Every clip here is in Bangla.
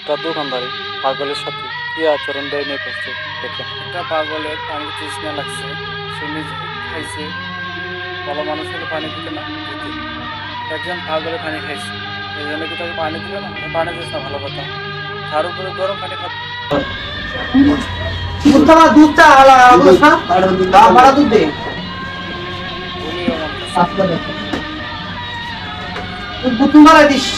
একটা দোকানদারি পাগলের সাথে কি আচরণ নিয়ে করছে দেখেন। একটা পাগলের পানি তৃষ্ণা লাগছে, সে নিজে খাইছে, ভালো মানুষ হলে পানি দিতে না দিতে। একজন পাগলে পানি খাইছে, এই জন্য কি তাকে পানি দিবে না? পানি দিস না, ভালো কথা। তার উপরে গরম পানি খাচ্ছে। দুধটা ভাড়া দুধ দে তোমার দিস।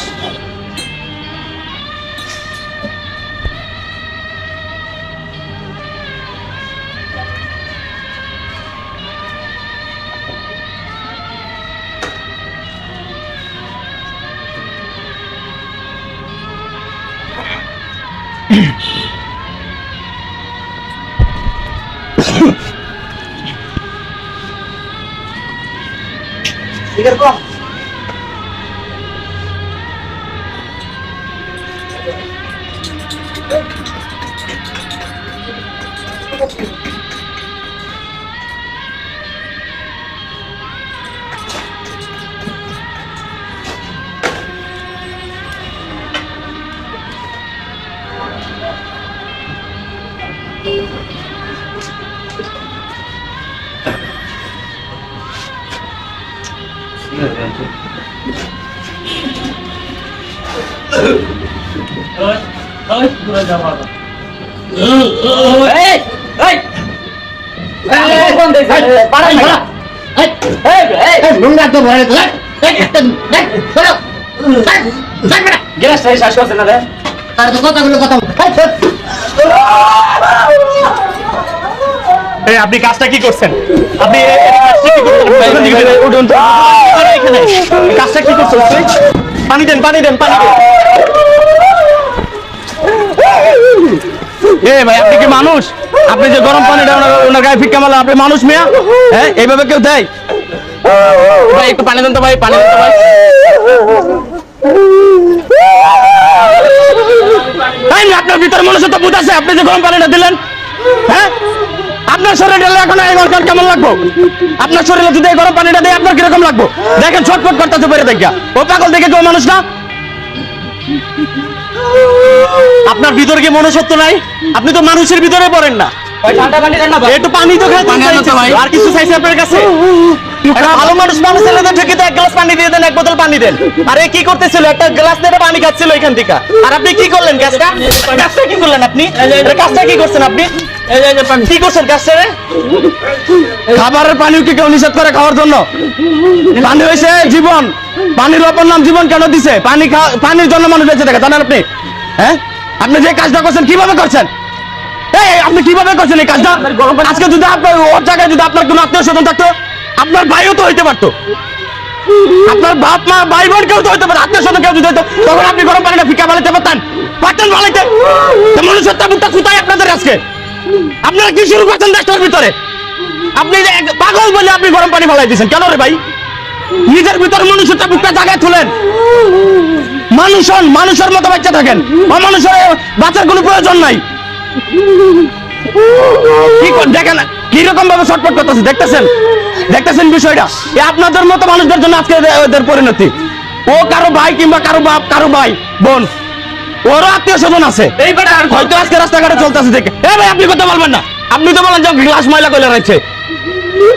এরকম আপনি কাজটা কি করছেন? আপনি কাজটা কি করছেন? পানি দেন, পানি দেন, পানি দেন। ভাই আপনি কি মানুষ? আপনি যে গরম পানিটা ওনার গায়ে ফিক্কা মারলেন, আপনি মানুষ মিয়া? হ্যাঁ, এইভাবে কেউ দেয়? ভাই একটু পানি দেন তো ভাই, পানি দেন তো ভাই। আপনার ভিতরে মনুষ্যত্ব বোধ আছে? আপনি যে গরম পানিটা দিলেন, হ্যাঁ আপনার শরীরে এখন কেমন লাগবো? আপনার শরীরে যদি গরম পানিটা দেয় আপনার কিরকম লাগবো? দেখেন ছটফট করতেছে বেড়ে দেখা। ও পাগল দেখে কেউ মানুষ না? আপনার ভিতরে কি মনুষ্যত্ব নাই? আপনি তো মানুষের ভিতরে পড়েন না। একটু পানি তো আর কিছু চাইছে আপনার কাছে? ভালো মানুষ মানুষ ছেলেদের ঠেকিতে এক গ্লাস পানি দিয়ে দেন, এক বোতল পানি দেন। আরে কি করতেছিল? একটা গ্লাস নিয়ে পানি খাচ্ছিল এখান থেকে। আর আপনি কি করলেন? কাজটা কি করলেন আপনি? কাজটা কি করছেন আপনি? কি করছেন কাজটা? খাবারের পানিও কি কেউ নিষেধ করে খাওয়ার জন্য? পানি হয়েছে জীবন, পানির অপর নাম জীবন কেন দিছে? পানির জন্য মানুষ বেঁচে থাকে, জানেন আপনি? হ্যাঁ, আপনি যে কাজটা করছেন কিভাবে করছেন? আপনি কিভাবে করছেন এই কাজটা? আজকে যদি আপনার ওর জায়গায় যদি আপনার কোনো আত্মীয় স্বজন থাকতো, আপনার ভাইও তো হইতে পারতো, আপনার বাপ মা ভাই বোন কেউ তো হইতে পারে, আত্মীয় স্বজন কেউ যদি হইতো, তখন আপনি গরম পানিটা ফিকা বানাইতে পারতেন? বানাইতে মনুষ্যত্বটা কোথায় আপনাদের আজকে? আপনারা কি শুরু করছেন দেশটার ভিতরে? আপনি পাগল বলে আপনি গরম পানি ফালাই দিচ্ছেন কেন রে ভাই? নিজের ভিতরে মনুষ্যত্ব বুকটা জায়গায় তুলেন। মানুষের মতো বাচ্চা থাকেন, অমানুষের বাঁচার কোনো প্রয়োজন নাই। দেখেন কিরকম ভাবে ছটফট করতেছে, দেখতেছেন বিষয়টা? আপনাদের মতো মানুষদের জন্য আজকে ওদের পরিণতি। ও কারো ভাই কিংবা কারো বাপ, কারো ভাই বোন, ওরও আত্মীয় স্বজন আছে, হয়তো আজকে রাস্তাঘাটে চলতেছে দেখে। ভাই আপনি কথা বলবেন না, আপনি তো বলেন যে গ্লাস ময়লা করে রয়েছে,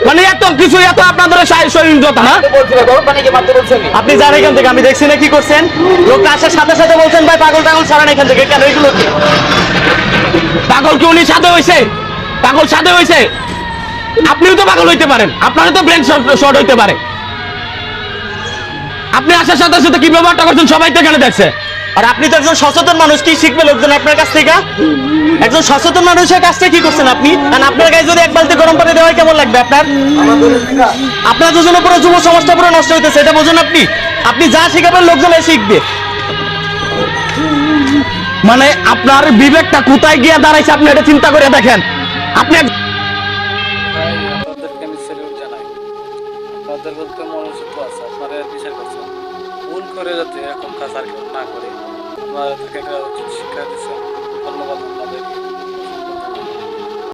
মানে এত কিছু, এত আপনাদের সহিংসতা না? আপনি যান এখান থেকে, আমি দেখছি না কি করছেন। লোকটা আসার সাথে সাথে বলছেন ভাই পাগল টাগল ছাড়েন এখান থেকে। কেন এগুলো কি পাগল? কি উনি সাথে হয়েছে? পাগল সাথে হয়েছে? আপনিও তো পাগল হইতে পারেন, আপনারও তো ব্রেন শর্ট হইতে পারে। আপনি আসার সাথে সাথে কি ব্যবহারটা করছেন সবাই তো এখানে দেখছে। আর আপনি তো একজন সচেতন মানুষ, কি শিখবে লোকজন আপনার কাছ থেকে? একজন সচেতন মানুষের কাছে কি করছেন আপনি? কারণ আপনার গায়ে যদি এক বালতি গরম পানি দেওয়া হয় কেমন লাগবে আপনার? আপনার দুজনের পুরো যুব সমাজটা পুরো নষ্ট হইতেছে, এটা বোঝেন আপনি? আপনি যা শিখাবেন লোকজন শিখবে। মানে আপনার বিবেকটা কোথায় গিয়ে দাঁড়াইছে আপনি এটা চিন্তা করে দেখেন। আপনি আপনাদেরকে আমি স্যালুট জানাই, আপনাদের বলতে মনুষ্যত্ব আছে, আপনারা বিচার করছেন। ভুল করে যাতে এরকম কাজ আর কেউ না করে আপনাদেরকে একটা উচিত শিক্ষা দিচ্ছেন। ধন্যবাদ।